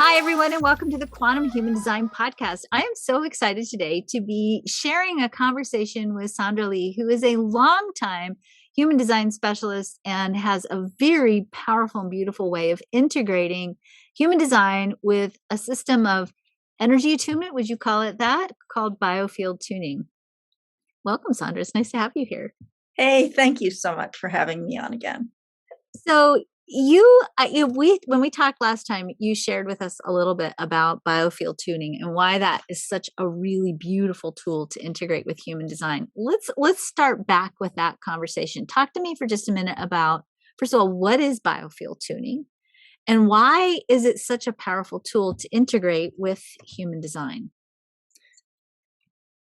Hi, everyone, and welcome to the Quantum Human Design Podcast. I am so excited today to be sharing a conversation with Sandra Lee, who is a longtime human design specialist and has a very powerful and beautiful way of integrating human design with a system of energy attunement, would you call it that, called Biofield Tuning. Welcome, Sandra. It's nice to have you here. Hey, thank you so much for having me on again. So when we talked last time, you shared with us a little bit about biofield tuning and why that is such a really beautiful tool to integrate with human design. Let's start back with that conversation. Talk to me for just a minute about, first of all, what is biofield tuning and why is it such a powerful tool to integrate with human design?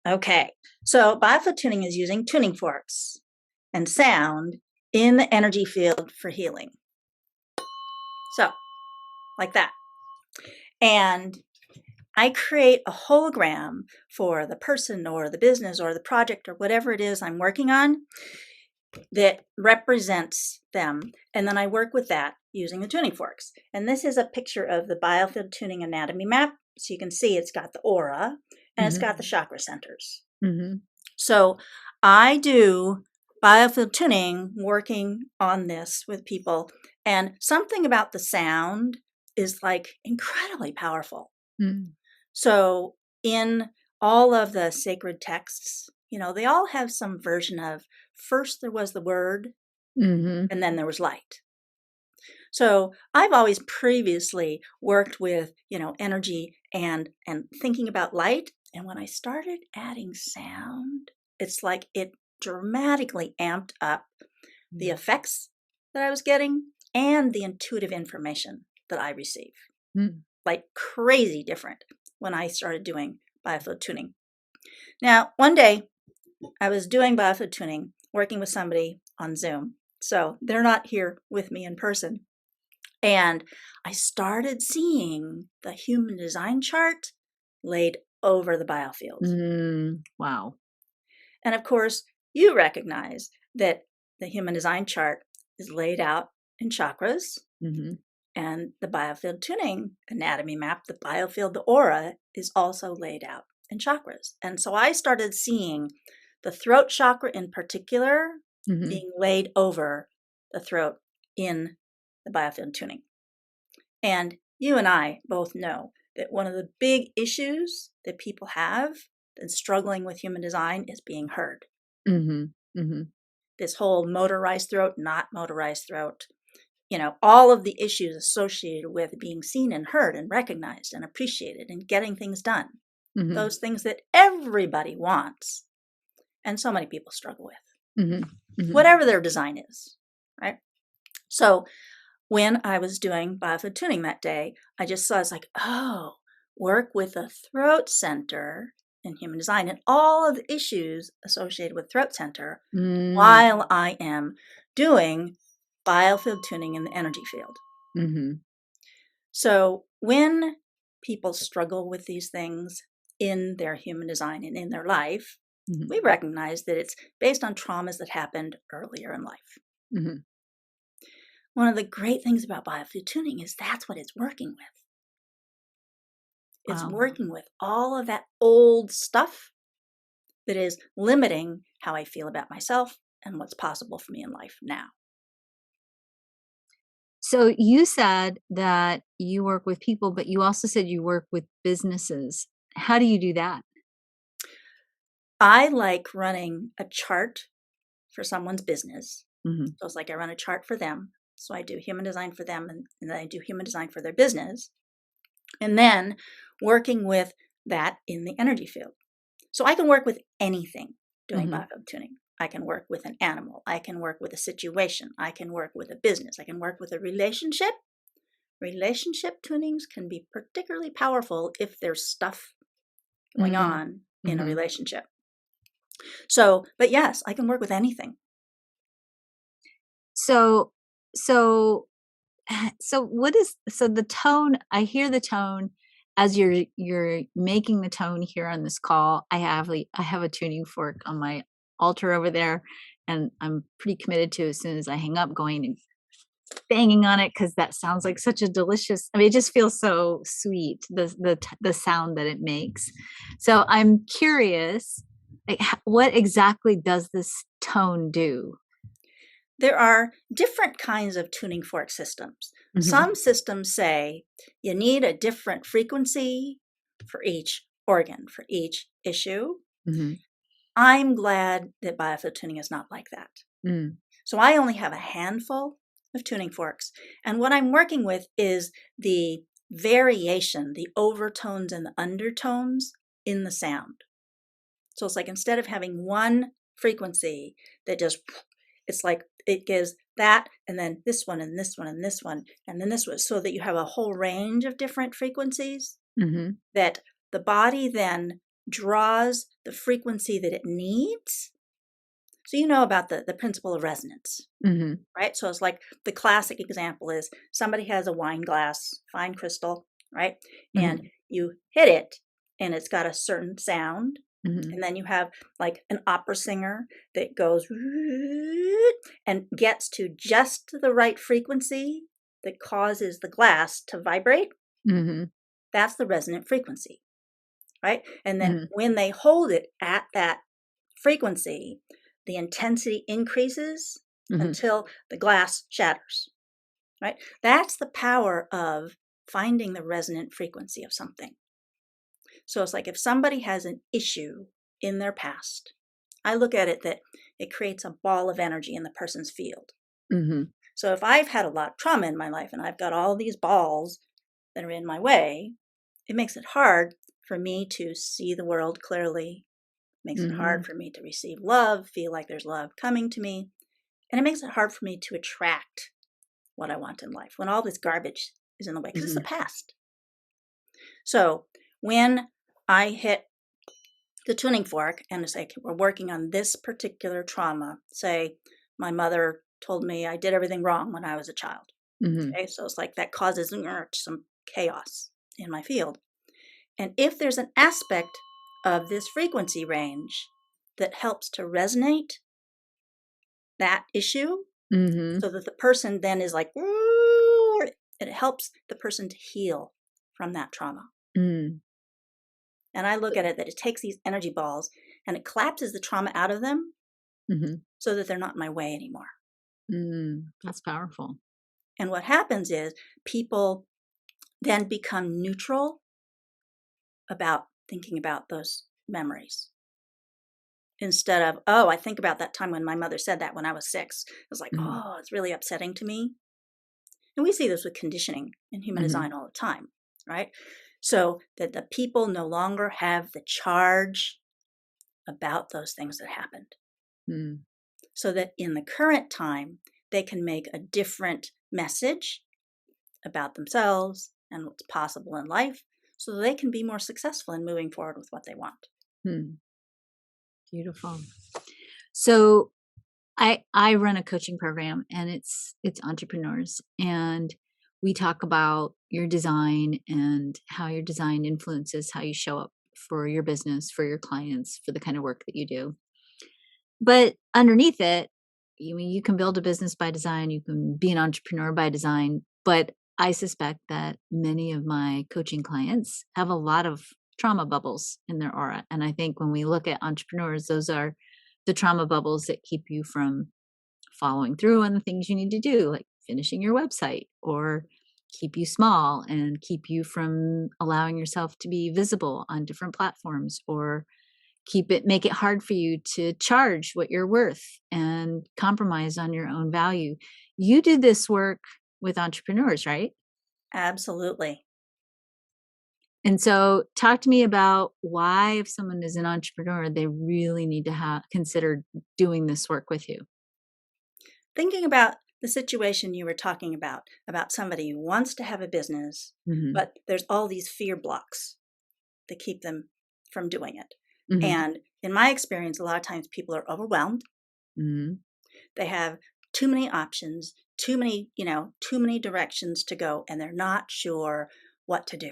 Okay, so biofield tuning is using tuning forks and sound in the energy field for healing. So, like that. And I create a hologram for the person or the business or the project or whatever it is I'm working on that represents them. And then I work with that using the tuning forks. And this is a picture of the Biofield Tuning anatomy map. So you can see it's got the aura and it's got the chakra centers. So I do biofield tuning working on this with people. And something about the sound is like incredibly powerful. So in all of the sacred texts, they all have some version of first there was the word and then there was light. So I've always previously worked with, energy and thinking about light. And when I started adding sound, it's like it dramatically amped up the effects that I was getting and the intuitive information that I receive. Like crazy different when I started doing biofield tuning. Now, one day I was doing biofield tuning, working with somebody on Zoom. So they're not here with me in person. And I started seeing the human design chart laid over the biofield. Wow. And of course, you recognize that the human design chart is laid out in chakras. And the biofield tuning anatomy map, the biofield, the aura, is also laid out in chakras. And so I started seeing the throat chakra in particular being laid over the throat in the biofield tuning. And you and I both know that one of the big issues that people have in struggling with human design is being heard. This whole motorized throat, not motorized throat, all of the issues associated with being seen and heard and recognized and appreciated and getting things done. Those things that everybody wants and so many people struggle with, whatever their design is, right? So when I was doing biofield tuning that day, I just saw, it's like, oh, work with the throat center in human design and all of the issues associated with throat center while I am doing biofield tuning in the energy field. So when people struggle with these things in their human design and in their life, we recognize that it's based on traumas that happened earlier in life. One of the great things about biofield tuning is that's what it's working with. It's working with all of that old stuff that is limiting how I feel about myself and what's possible for me in life now. So you said that you work with people, but you also said you work with businesses. How do you do that? I like running a chart for someone's business. So it's like I run a chart for them. So I do human design for them and then I do human design for their business. And then working with that in the energy field. So I can work with anything doing biofield tuning. I can work with an animal. I can work with a situation. I can work with a business. I can work with a relationship. Relationship tunings can be particularly powerful if there's stuff going on in a relationship. So, but yes, I can work with anything. So what is, so the tone, I hear the tone as you're making the tone here on this call. I have a tuning fork on my altar over there, and I'm pretty committed to, as soon as I hang up, going and banging on it because that sounds like such a delicious. I mean, it just feels so sweet, the sound that it makes. So I'm curious, like, what exactly does this tone do? There are different kinds of tuning fork systems. Mm-hmm. Some systems say you need a different frequency for each organ, for each issue. Mm-hmm. I'm glad that Biofield Tuning is not like that. Mm. So I only have a handful of tuning forks. And what I'm working with is the variation, the overtones and the undertones in the sound. So it's like instead of having one frequency that just, it's like it gives that and then this one and this one and this one and then this one, so that you have a whole range of different frequencies Mm-hmm. that the body then draws the frequency that it needs. So you know about the principle of resonance, Mm-hmm. right? So it's like the classic example is somebody has a wine glass, fine crystal, right? And Mm-hmm. you hit it and it's got a certain sound. Mm-hmm. And then you have like an opera singer that goes and gets to just the right frequency that causes the glass to vibrate. Mm-hmm. That's the resonant frequency, right? And then Mm-hmm. when they hold it at that frequency, the intensity increases Mm-hmm. until the glass shatters, right? That's the power of finding the resonant frequency of something. So it's like if somebody has an issue in their past, I look at it that it creates a ball of energy in the person's field. Mm-hmm. So if I've had a lot of trauma in my life and I've got all these balls that are in my way, it makes it hard for me to see the world clearly. It makes it Mm-hmm. hard for me to receive love, feel like there's love coming to me. And it makes it hard for me to attract what I want in life when all this garbage is in the way because it's the past. So when I hit the tuning fork and it's like we're working on this particular trauma, say my mother told me I did everything wrong when I was a child. Mm-hmm. Okay, so it's like that causes some chaos in my field. And if there's an aspect of this frequency range that helps to resonate that issue, Mm-hmm. so that the person then is like, it helps the person to heal from that trauma. Mm. And I look at it that it takes these energy balls and it collapses the trauma out of them Mm-hmm. so that they're not in my way anymore. That's powerful. And what happens is people then become neutral about thinking about those memories. Instead of, oh, I think about that time when my mother said that when I was 6. It was like, Mm-hmm. oh, it's really upsetting to me. And we see this with conditioning in human Mm-hmm. design all the time, right? So that the people no longer have the charge about those things that happened. Mm. So that in the current time, they can make a different message about themselves and what's possible in life so that they can be more successful in moving forward with what they want. Beautiful. So I run a coaching program and it's entrepreneurs, and we talk about your design and how your design influences how you show up for your business, for your clients, for the kind of work that you do. But underneath it, you can build a business by design, you can be an entrepreneur by design, but I suspect that many of my coaching clients have a lot of trauma bubbles in their aura. And I think when we look at entrepreneurs, those are the trauma bubbles that keep you from following through on the things you need to do, like finishing your website, or keep you small and keep you from allowing yourself to be visible on different platforms, or make it hard for you to charge what you're worth and compromise on your own value. You do this work with entrepreneurs, right? Absolutely. And so talk to me about why, if someone is an entrepreneur, they really need to consider doing this work with you. Thinking about the situation you were talking about somebody who wants to have a business, Mm-hmm. but there's all these fear blocks that keep them from doing it. Mm-hmm. And in my experience, a lot of times people are overwhelmed. Mm-hmm. They have too many options, too many directions to go, and they're not sure what to do.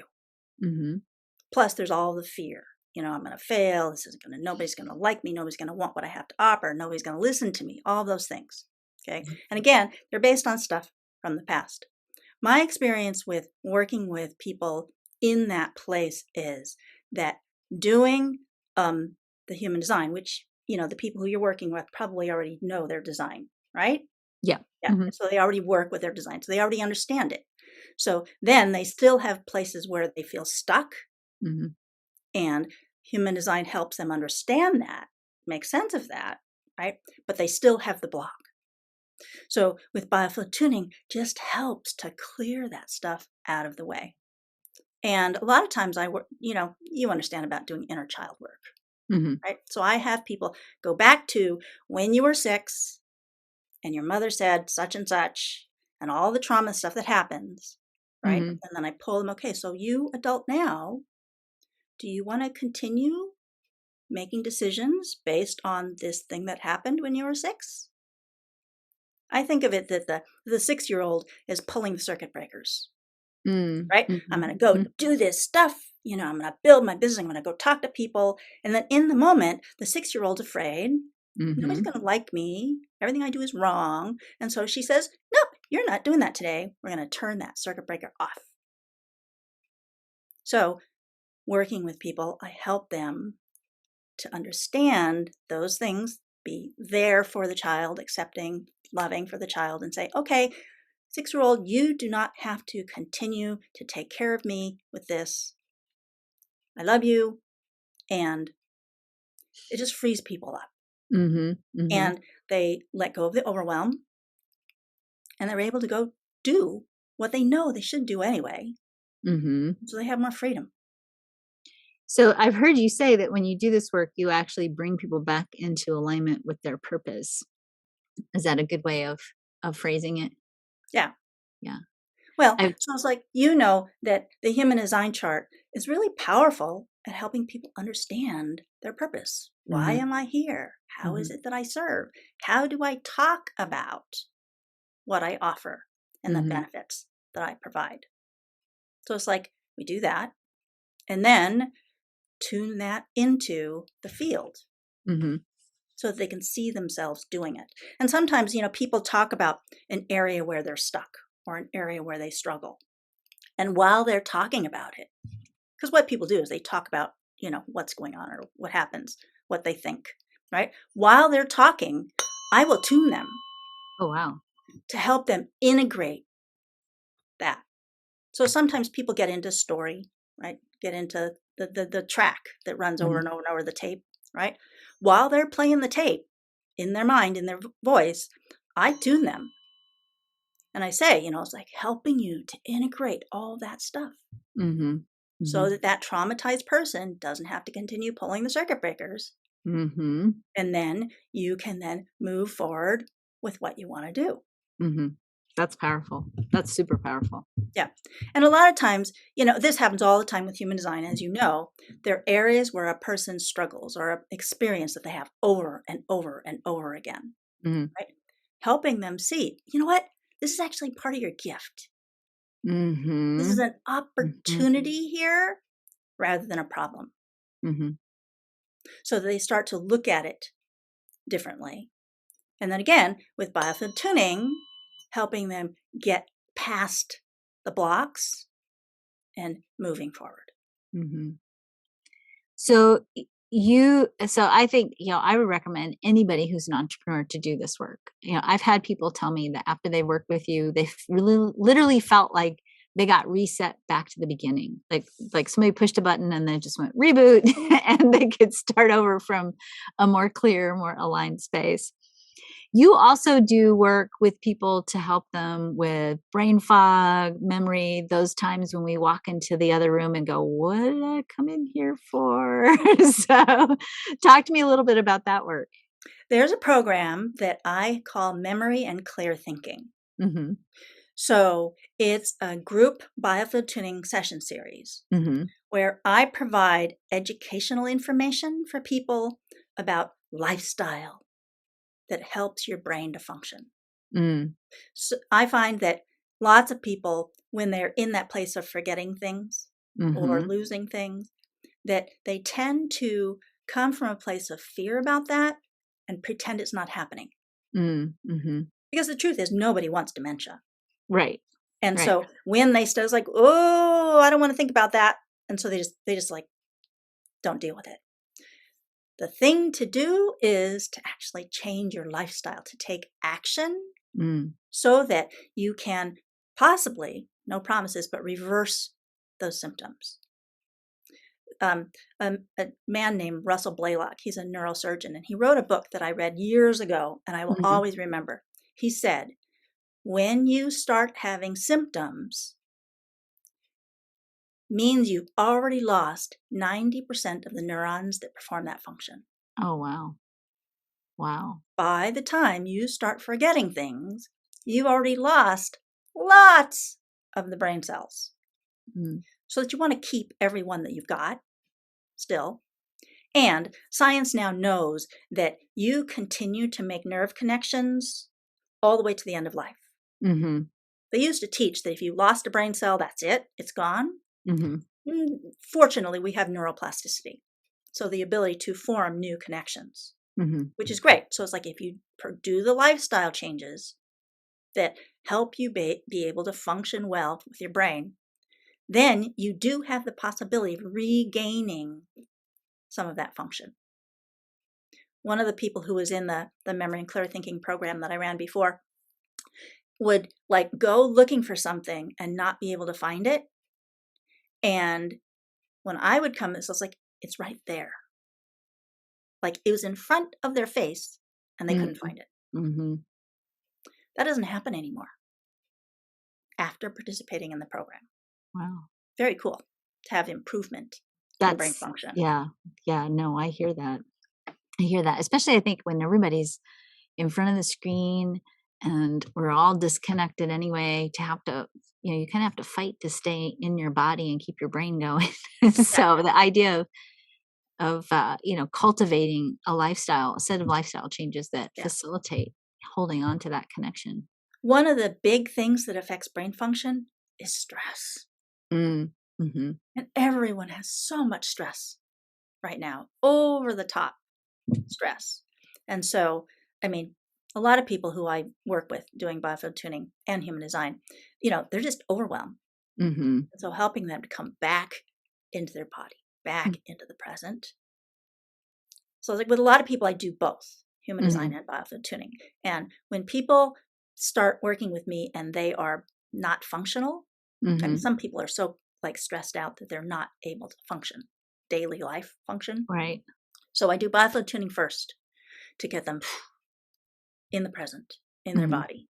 Mm-hmm. Plus, there's all the fear. I'm going to fail. Nobody's going to like me. Nobody's going to want what I have to offer. Nobody's going to listen to me. All those things. Okay. And again, they're based on stuff from the past. My experience with working with people in that place is that doing the human design, which, the people who you're working with probably already know their design, right? Yeah. Yeah. So they already work with their design. So they already understand it. So then they still have places where they feel stuck. And human design helps them understand that, make sense of that, right? But they still have the block. So with Biofield Tuning, just helps to clear that stuff out of the way. And a lot of times I work, you understand about doing inner child work, right? So I have people go back to when you were 6 and your mother said such and such and all the trauma stuff that happens, right? And then I pull them, okay, so you adult now, do you want to continue making decisions based on this thing that happened when you were 6? I think of it that the 6-year-old is pulling the circuit breakers, right? I'm going to go do this stuff. I'm going to build my business. I'm going to go talk to people. And then in the moment, the 6-year-old's afraid. Nobody's going to like me. Everything I do is wrong. And so she says, nope, you're not doing that today. We're going to turn that circuit breaker off. So working with people, I help them to understand those things, be there for the child, accepting, loving for the child, and say, okay, 6-year-old, you do not have to continue to take care of me with this. I love you. And it just frees people up. And they let go of the overwhelm, and they're able to go do what they know they should do anyway. So they have more freedom. So I've heard you say that when you do this work, you actually bring people back into alignment with their purpose. Is that a good way of phrasing it? Yeah. Yeah. Well, so it's like, that the human design chart is really powerful at helping people understand their purpose. Why am I here? How is it that I serve? How do I talk about what I offer and the benefits that I provide? So it's like we do that and then tune that into the field so that they can see themselves doing it. And sometimes, people talk about an area where they're stuck or an area where they struggle. And while they're talking about it, because what people do is they talk about, what's going on or what happens, what they think, right? While they're talking, I will tune them. Oh, wow. To help them integrate that. So sometimes people get into story, right? Get into the track that runs over and over and over the tape, right? While they're playing the tape in their mind, in their voice, I tune them. And I say, it's like helping you to integrate all that stuff. So that traumatized person doesn't have to continue pulling the circuit breakers. And then you can then move forward with what you want to do. That's powerful. That's super powerful. Yeah. And a lot of times, this happens all the time with human design, as you know, there are areas where a person struggles or an experience that they have over and over and over again, right? Helping them see, you know what? This is actually part of your gift. This is an opportunity here rather than a problem. So they start to look at it differently. And then again, with Biofield Tuning, helping them get past the blocks and moving forward. So I think, I would recommend anybody who's an entrepreneur to do this work. I've had people tell me that after they work with you, they really literally felt like they got reset back to the beginning. Like somebody pushed a button and then just went reboot and they could start over from a more clear, more aligned space. You also do work with people to help them with brain fog, memory, those times when we walk into the other room and go, what did I come in here for? So talk to me a little bit about that work. There's a program that I call Memory and Clear Thinking. So it's a group Biofield Tuning session series where I provide educational information for people about lifestyle that helps your brain to function. So I find that lots of people, when they're in that place of forgetting things or losing things, that they tend to come from a place of fear about that and pretend it's not happening. Because the truth is, nobody wants dementia. Right. And Right. so when they start, it's like, oh, I don't want to think about that. And so they just like, don't deal with it. The thing to do is to actually change your lifestyle, to take action so that you can possibly, no promises, but reverse those symptoms. A man named Russell Blaylock, he's a neurosurgeon, and he wrote a book that I read years ago, and I will always remember. He said, when you start having symptoms, means you've already lost 90% of the neurons that perform that function. Oh, wow. Wow. By the time you start forgetting things, you've already lost lots of the brain cells. So that you want to keep every one that you've got still. And science now knows that you continue to make nerve connections all the way to the end of life. They used to teach that if you lost a brain cell, that's it, it's gone. Fortunately, we have neuroplasticity, so the ability to form new connections, which is great. So it's like if you do the lifestyle changes that help you be able to function well with your brain, then you do have the possibility of regaining some of that function. One of the people who was in the memory and clear thinking program that I ran before would like go looking for something and not be able to find it. And when I would come, it was like, it's right there. Like it was in front of their face and they couldn't find it. That doesn't happen anymore after participating in the program. Wow. Very cool to have improvement in brain function. Yeah. No, I hear that. Especially I think when everybody's in front of the screen and we're all disconnected anyway, to have to, you kind of have to fight to stay in your body and keep your brain going. So the idea of cultivating a set of lifestyle changes that facilitate holding on to that connection. One of the big things that affects brain function is stress. And everyone has so much stress right now, over the top stress. And so, I mean, a lot of people who I work with doing biofield tuning and human design, they're just overwhelmed. And so helping them to come back into their body, back into the present. So like with a lot of people, I do both human design and biofield tuning. And when people start working with me and they are not functional, I mean, some people are so like stressed out that they're not able to function, daily life function. Right. So I do biofield tuning first to get them in the present, in their body,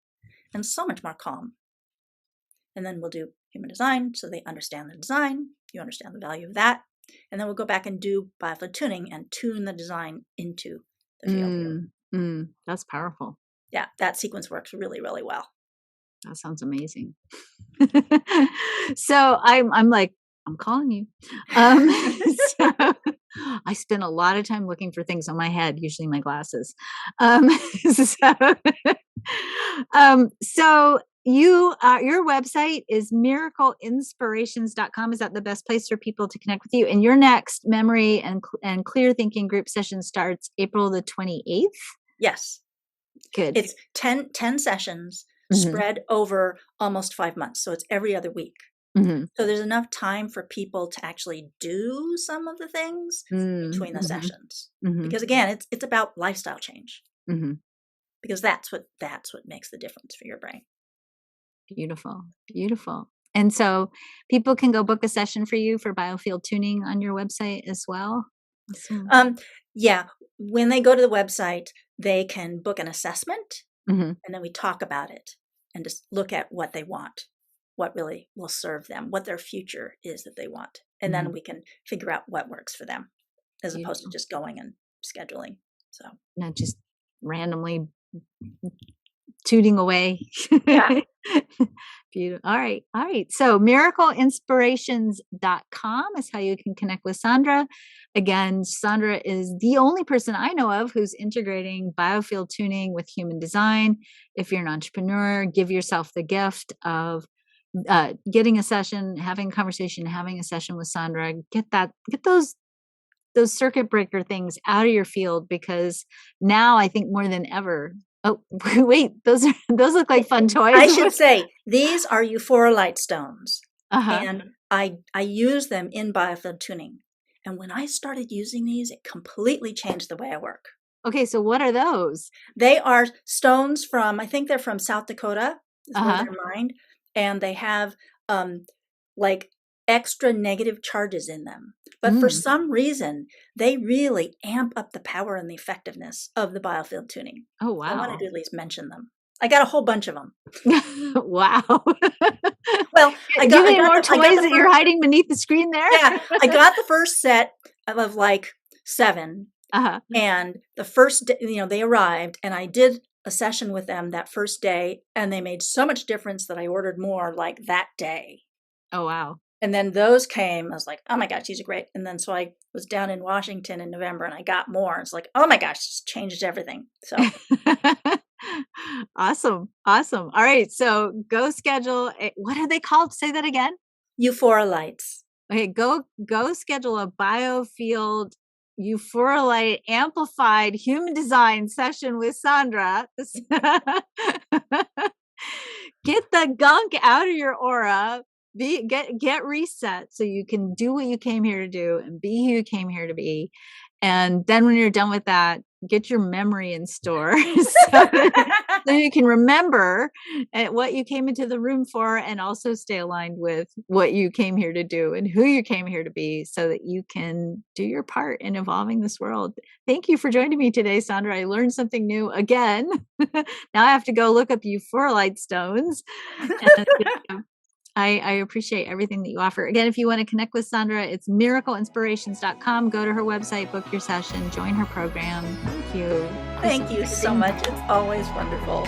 and so much more calm. And then we'll do human design so they understand the design, you understand the value of that. And then we'll go back and do biofield tuning and tune the design into the field. That's powerful. Yeah, that sequence works really, really well. That sounds amazing. So I'm calling you. So I spend a lot of time looking for things on my head, usually my glasses. So your website is miracleinspirations.com. Is that the best place for people to connect with you? And your next memory and clear thinking group session starts April the 28th? Yes. Good. It's 10 sessions spread over almost 5 months. So it's every other week. So there's enough time for people to actually do some of the things between the sessions. Because again, it's about lifestyle change. Because that's what makes the difference for your brain. Beautiful. Beautiful. And so people can go book a session for you for biofield tuning on your website as well? Yeah. When they go to the website, they can book an assessment and then we talk about it and just look at what they want, what really will serve them, what their future is that they want. And then we can figure out what works for them as opposed to just going and scheduling. So not just randomly tooting away. Yeah. Beautiful. All right. So miracleinspirations.com is how you can connect with Sandra. Again, Sandra is the only person I know of who's integrating biofield tuning with human design. If you're an entrepreneur, give yourself the gift of getting a session, having a conversation, having a session with Sandra. Get those circuit breaker things out of your field, because now I think more than ever, Oh, wait, those look like fun toys. I should say, these are euphorolite stones, Uh-huh. and I use them in Biofield Tuning. And when I started using these, it completely changed the way I work. Okay, so what are those? They are stones from, I think they're from South Dakota, is where Uh-huh. they're mined, and they have like extra negative charges in them. But for Mm. some reason, they really amp up the power and the effectiveness of the Biofield Tuning. Oh, So I wanted wow. to at least mention them. I got a whole bunch of them. Wow. Well, Do you have any more I got toys that you're hiding beneath the screen there? yeah, I got the first set of like 7, Uh-huh. and the first day, they arrived, and I did a session with them that first day, and they made so much difference that I ordered more like that day. Oh, wow. And then those came. I was like, oh my gosh, these are great. And then so I was down in Washington in November, and I got more. It's like, oh my gosh, it's changed everything. So Awesome. Awesome. All right. So go schedule what are they called? Say that again. euphorolites. Okay, go schedule a Biofield Euphorolite amplified human design session with Sandra. Get the gunk out of your aura. Get reset so you can do what you came here to do and be who you came here to be. And then when you're done with that, get your memory in store so you can remember what you came into the room for, and also stay aligned with what you came here to do and who you came here to be, so that you can do your part in evolving this world. Thank you for joining me today, Sandra. I learned something new again. Now I have to go look up euphorolite stones. And I appreciate everything that you offer. Again, if you want to connect with Sandra, it's miracleinspirations.com. Go to her website, book your session, join her program. Thank you. Thank you so much. It's always wonderful.